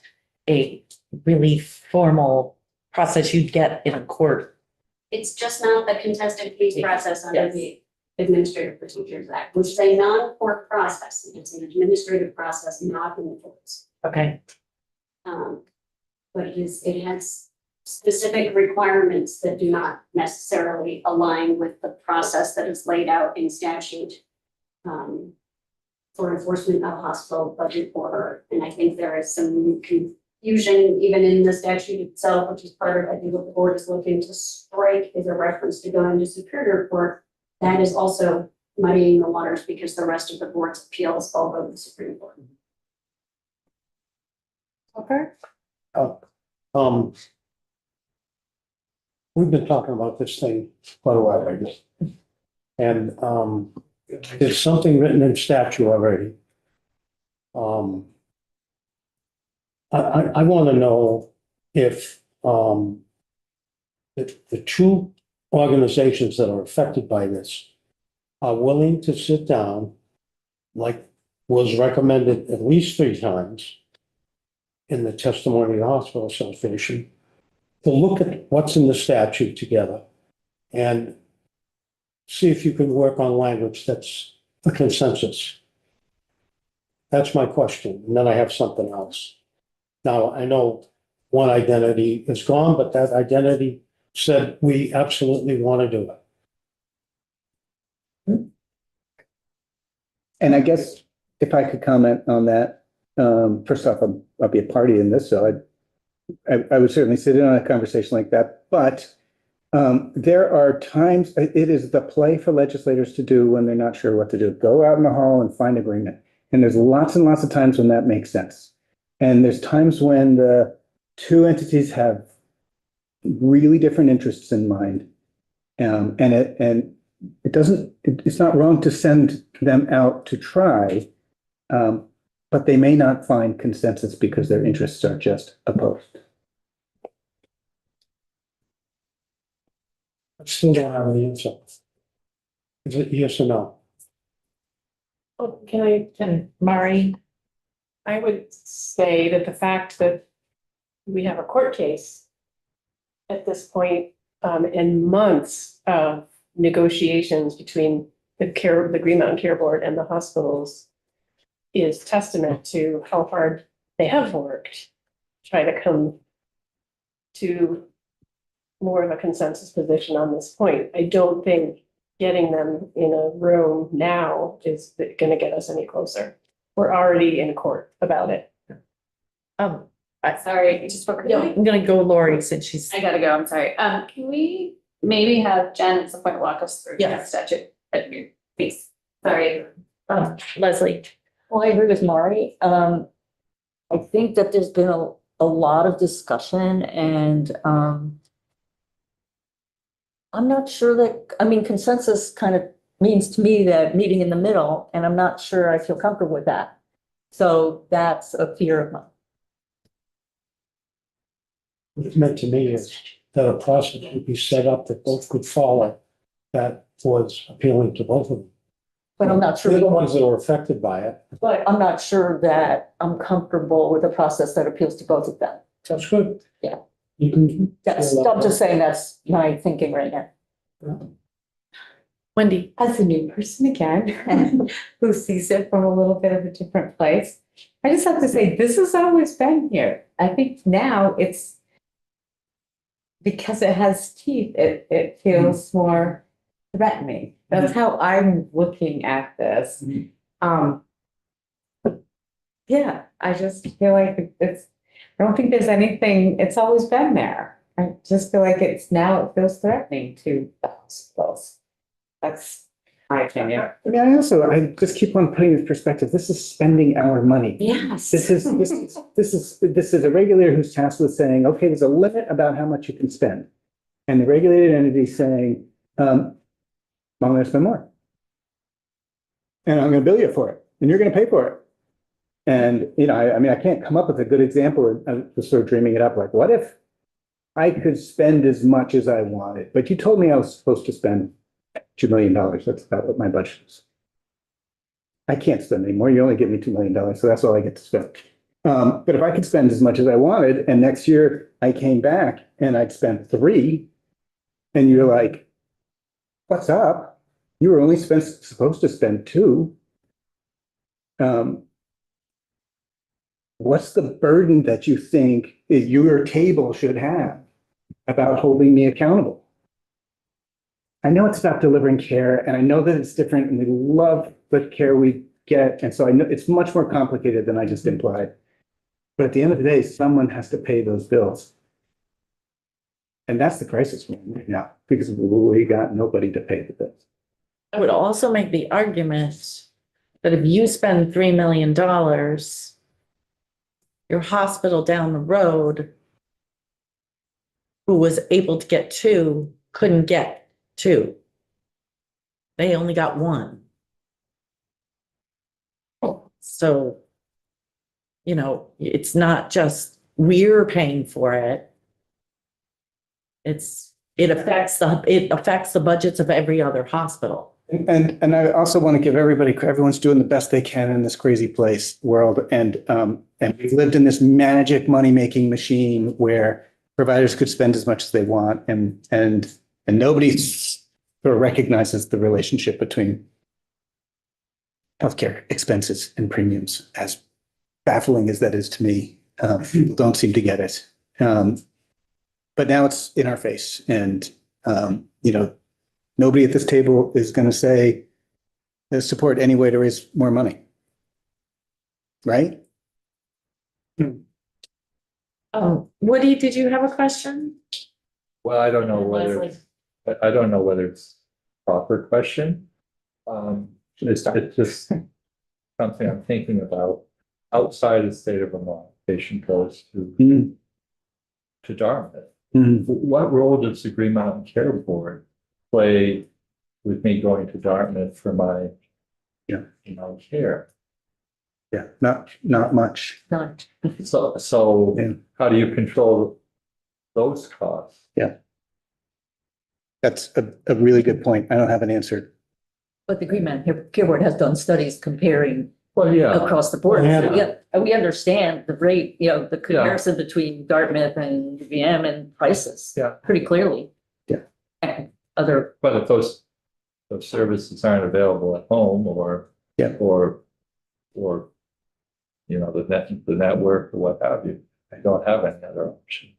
a really formal process you'd get in a court. It's just not the contested case process under Yes. the Administrative Procedures Act, which is a non-court process. It's an administrative process, not in the courts. Okay. But it has specific requirements that do not necessarily align with the process that is laid out in statute. For enforcement of hospital budget order, and I think there is some confusion even in the statute itself, which is part of, I think what the board is looking to strike is a reference to going to Superior Court. That is also muddying the waters because the rest of the board's appeals all go to the Supreme Court. Okay. We've been talking about this thing quite a while, I guess. And, there's something written in statute already. I want to know if, the two organizations that are affected by this are willing to sit down, like was recommended at least 3 times in the testimony of the Hospital Association, to look at what's in the statute together and see if you can work on language that's a consensus. That's my question. And then I have something else. Now, I know one identity is gone, but that identity said we absolutely want to do it. And I guess if I could comment on that, first off, I'll be a party in this, so I would certainly sit in on a conversation like that, but there are times, it is the play for legislators to do when they're not sure what to do. Go out in the hall and find agreement. And there's lots and lots of times when that makes sense. And there's times when the two entities have really different interests in mind. And it's not wrong to send them out to try, but they may not find consensus because their interests are just opposed. I still don't have an answer. Is it yes or no? Oh, Can Mari? I would say that the fact that we have a court case at this point, and months of negotiations between the Green Mountain Care Board and the hospitals is testament to how hard they have worked, trying to come to more of a consensus position on this point. I don't think getting them in a room now is going to get us any closer. We're already in court about it. Sorry, just spoke. I'm gonna go Lori since she's. I gotta go, I'm sorry. Can we maybe have Jen at some point walk us through Yeah. the statute? Please, sorry. Leslie. Well, I agree with Mari. I think that there's been a lot of discussion and, I'm not sure that, I mean, consensus kind of means to me that meeting in the middle, and I'm not sure I feel comfortable with that. So that's a fear of mine. What it meant to me is that a process would be set up that both could follow, that was appealing to both of them. But I'm not sure. They're the ones that are affected by it. But I'm not sure that I'm comfortable with a process that appeals to both of them. That's good. Yeah. You can. I'm just saying that's my thinking right now. Wendy. As a new person again, who sees it from a little bit of a different place, I just have to say, this has always been here. I think now it's because it has teeth, it feels more threatening. That's how I'm looking at this. Yeah, I just feel like I don't think there's anything, it's always been there. I just feel like it feels threatening to the hospitals. That's my opinion. I mean, I just keep on putting in perspective, this is spending our money. Yes. This is a regulator who's tasked with saying, okay, there's a limit about how much you can spend. And the regulated entity saying, I'm gonna spend more. and I'm gonna bill you for it, and you're gonna pay for it. And, you know, I mean, I can't come up with a good example. I'm just sort of dreaming it up, like, what if I could spend as much as I wanted, but you told me I was supposed to spend $2 million. That's about what my budget is. I can't spend anymore. You only give me $2 million, so that's all I get to spend. But if I could spend as much as I wanted, and next year I came back and I'd spent 3, and you're like, what's up? You were only supposed to spend 2. What's the burden that you think your table should have about holding me accountable? I know it's about delivering care, and I know that it's different, and we love the care we get, and so I know it's much more complicated than I just implied. But at the end of the day, someone has to pay those bills. And that's the crisis we're in right now, because we got nobody to pay the bills. I would also make the argument that if you spend $3 million, your hospital down the road who was able to get 2 couldn't get 2. They only got 1. So, you know, it's not just we're paying for it. It affects the budgets of every other hospital. And I also want to give everyone's doing the best they can in this crazy world. And we've lived in this magic money-making machine where providers could spend as much as they want, and nobody sort of recognizes the relationship between healthcare expenses and premiums. As baffling as that is to me, people don't seem to get it. But now it's in our face, and you know, nobody at this table is going to say support any way to raise more money, right? Woody, did you have a question? Well, I don't know And whether, Leslie? I don't know whether it's a proper question. It's just something I'm thinking about. Outside the state of Vermont, patient goes to Dartmouth. What role does the Green Mountain Care Board play with me going to Dartmouth for my, care? Yeah, not much. Not. So Yeah. how do you control those costs? That's a really good point. I don't have an answer. But the Green Mountain Care Board has done studies comparing Well, yeah, across the board. Yeah. So, yeah, we understand the rate, you know, the comparison between Dartmouth and UVM and prices. Yeah. Pretty clearly. Yeah. And other, but if those services aren't available at home or the network or what have you, I don't have any other options.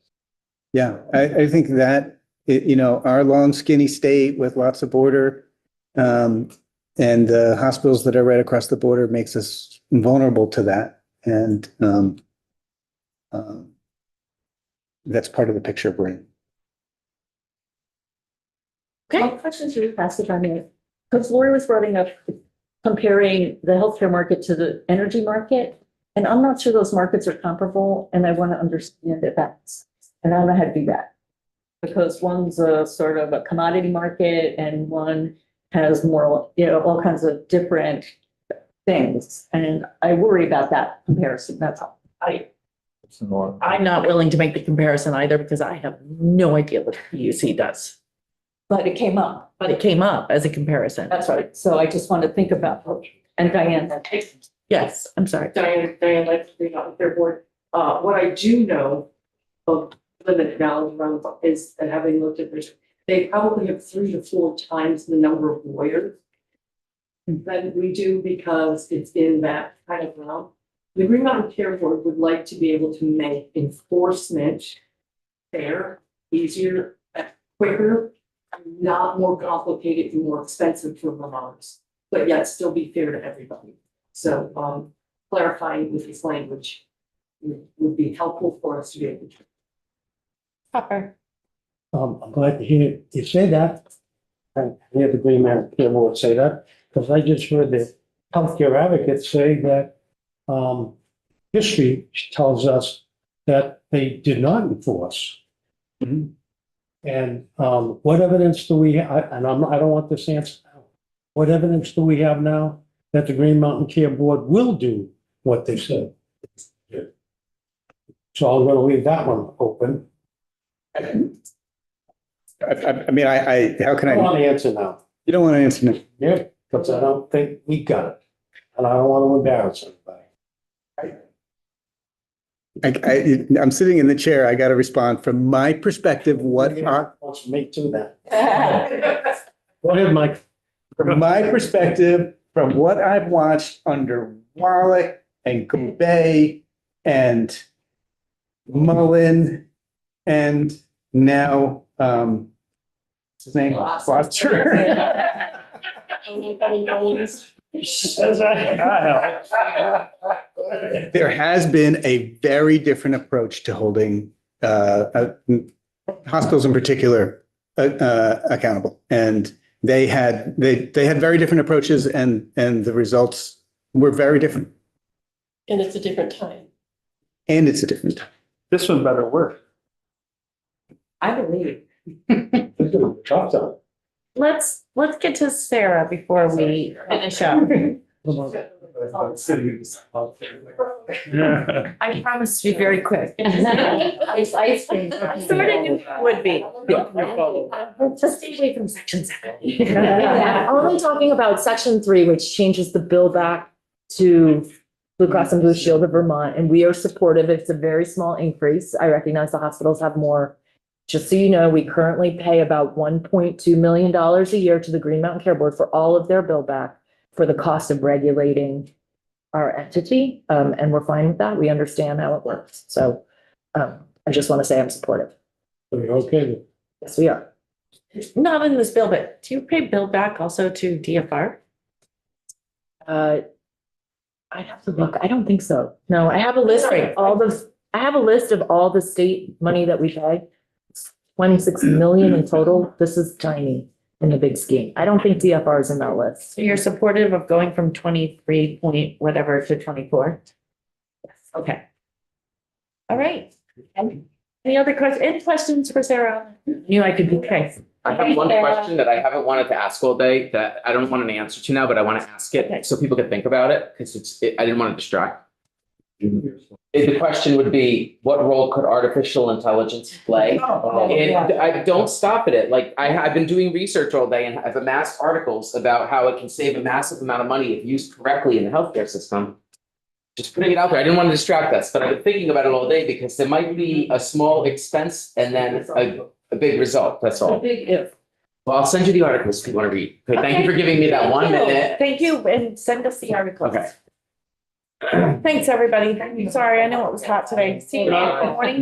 Yeah, I think that, our long skinny state with lots of border, and the hospitals that are right across the border makes us vulnerable to that. And that's part of the picture we're in. my question to you, Pastor, if I may, because Lori was bringing up comparing the healthcare market to the energy market. And I'm not sure those markets are comparable, and I want to understand if that's, and I don't know how to do that. Because one's a sort of a commodity market and one has more, all kinds of different things. And I worry about that comparison, that's all. It's enormous. I'm not willing to make the comparison either because I have no idea what the PUC does. But it came up, But it came up as a comparison. that's right. So I just want to think about, and Diane, Yes, I'm sorry. Diane, like to bring up their board. What I do know of limited knowledge around is that having looked at this, they probably have 3 to 4 times the number of lawyers than we do because it's in that kind of realm. The Green Mountain Care Board would like to be able to make enforcement fair, easier, quicker, not more complicated and more expensive for Vermonters, but yet still be fair to everybody. So clarifying with this language would be helpful for us to be able to. Pepper. I'm glad to hear you say that. And hear the Green Mountain Care Board say that, because I just heard the healthcare advocates say that history tells us that they did not enforce. And what evidence do we have? And I don't want this answer now. What evidence do we have now that the Green Mountain Care Board will do what they said. So I'm gonna leave that one open. I mean, how can I don't I, want to answer now. you don't want to answer now. Yeah, because I don't think we got it. And I don't want to embarrass anybody. I'm sitting in the chair. I got to respond from my perspective. Wants me to that. Go ahead, Mike. From my perspective, from what I've watched under Wallach and Goulet and Mullen and now, what's his name? Foster. There has been a very different approach to holding hospitals in particular accountable. And they had very different approaches and the results were very different. And it's a different time. And it's a different time. This one better work. I believe. Tough time. Let's get to Sarah before we finish up. I promise to be very quick. Ice cream. Starting would be. Just stay away from section 7. Only talking about section 3, which changes the bill back to Blue Cross and Blue Shield of Vermont, and we are supportive. It's a very small increase. I recognize the hospitals have more. Just so you know, we currently pay about $1.2 million a year to the Green Mountain Care Board for all of their bill back for the cost of regulating our entity. And we're fine with that. We understand how it works. So I just want to say I'm supportive. Okay. Yes, we are. Not in this bill, but do you pay bill back also to DFR? I have to look. I don't think so. No, I have a list of all the state money that we pay. It's 26 million in total. This is tiny in the big scheme. I don't think DFR is in that list. So you're supportive of going from 23 point whatever to 24? Yes. Okay. All right. Any other questions? Any questions for Sarah? Knew I could be quick. I have one question that I haven't wanted to ask all day that I don't want an answer to now, but I want to ask Okay. it so people can think about it because I didn't want to distract. The question would be, what role could artificial intelligence play? And I don't stop at it. Like I've been doing research all day and I've amassed articles about how it can save a massive amount of money if used correctly in the healthcare system. Just putting it out there. I didn't want to distract us, but I've been thinking about it all day because there might be a small expense and then a big result. That's all. Big if. Well, I'll send you the articles if you want to read. Okay, thank you for giving me that 1 minute. Thank you, and send us the articles. Okay. Thanks, everybody. Sorry, I know it was hot today. See you in the morning.